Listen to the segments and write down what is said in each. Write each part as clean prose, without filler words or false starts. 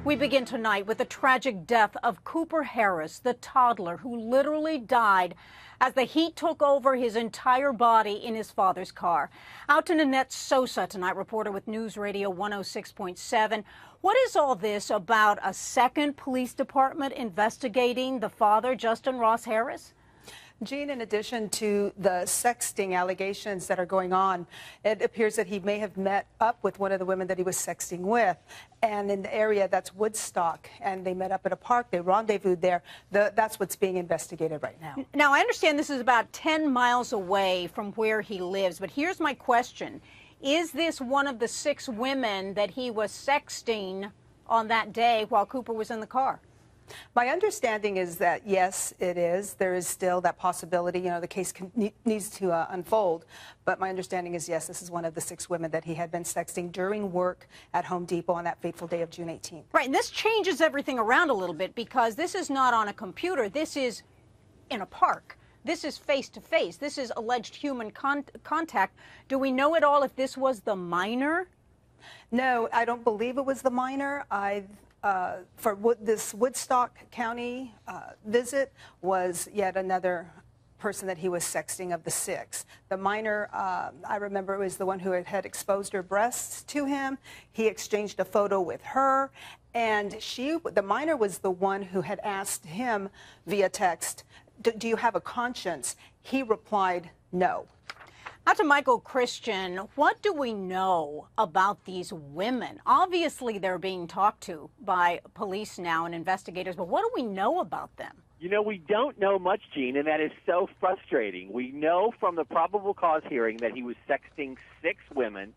We begin tonight with the tragic death of Cooper Harris, the toddler who literally died as the heat took over his entire body in his father's car. Out to Nanette Sosa tonight, reporter with News Radio 106.7. What is all this about a second police department investigating the father, Justin Ross Harris? Jean, in addition to the sexting allegations that are going on, it appears that he may have met up with one of the women that he was sexting with. And in the area, that's Woodstock, and they met up at a park. They rendezvoused there. That's what's being investigated right now. Now, I understand this is about 10 miles away from where he lives, but here's my question. Is this one of the 6 women that he was sexting on that day while Cooper was in the car? My understanding is that, yes, it is. There is still that possibility. You know, the case needs to unfold. But my understanding is, yes, this is one of the 6 women that he had been sexting during work at Home Depot on that fateful day of June 18th. Right. And this changes everything around a little bit because this is not on a computer. This is in a park. This is face-to-face. This is alleged human contact. Do we know at all if this was the minor? No, I don't believe it was the minor. This Woodstock County visit was yet another person that he was sexting of the 6. The minor, I remember it was the one who had exposed her breasts to him. He exchanged a photo with her, and the minor was the one who had asked him via text, do you have a conscience? He replied, no. Now to Michael Christian, what do we know about these women? Obviously, they're being talked to by police now and investigators, but what do we know about them? You know, we don't know much, Gene, and that is so frustrating. We know from the probable cause hearing that he was sexting 6 women.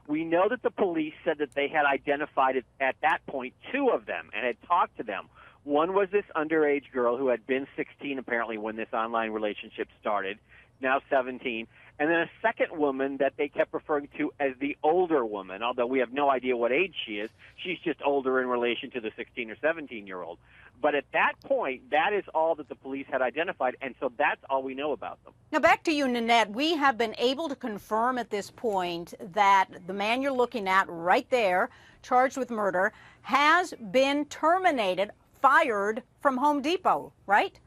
We know that the police said that they had identified at that point 2 of them and had talked to them. One was this underage girl who had been 16 apparently when this online relationship started, now 17. And then a second woman that they kept referring to as the older woman, although we have no idea what age she is. She's just older in relation to the 16 or 17-year-old. But at that point, that is all that the police had identified, and so that's all we know about them. Now, back to you, Nanette. We have been able to confirm at this point that the man you're looking at right there, charged with murder, has been terminated, fired from Home Depot, right?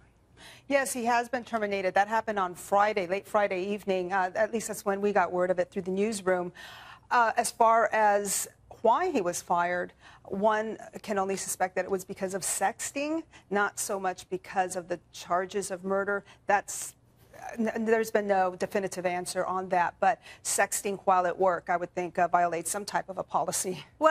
Yes, he has been terminated. That happened on Friday, late Friday evening. At least that's when we got word of it through the newsroom. As far as why he was fired, one can only suspect that it was because of sexting, not so much because of the charges of murder. There's been no definitive answer on that, but sexting while at work, I would think, violates some type of a policy. Well,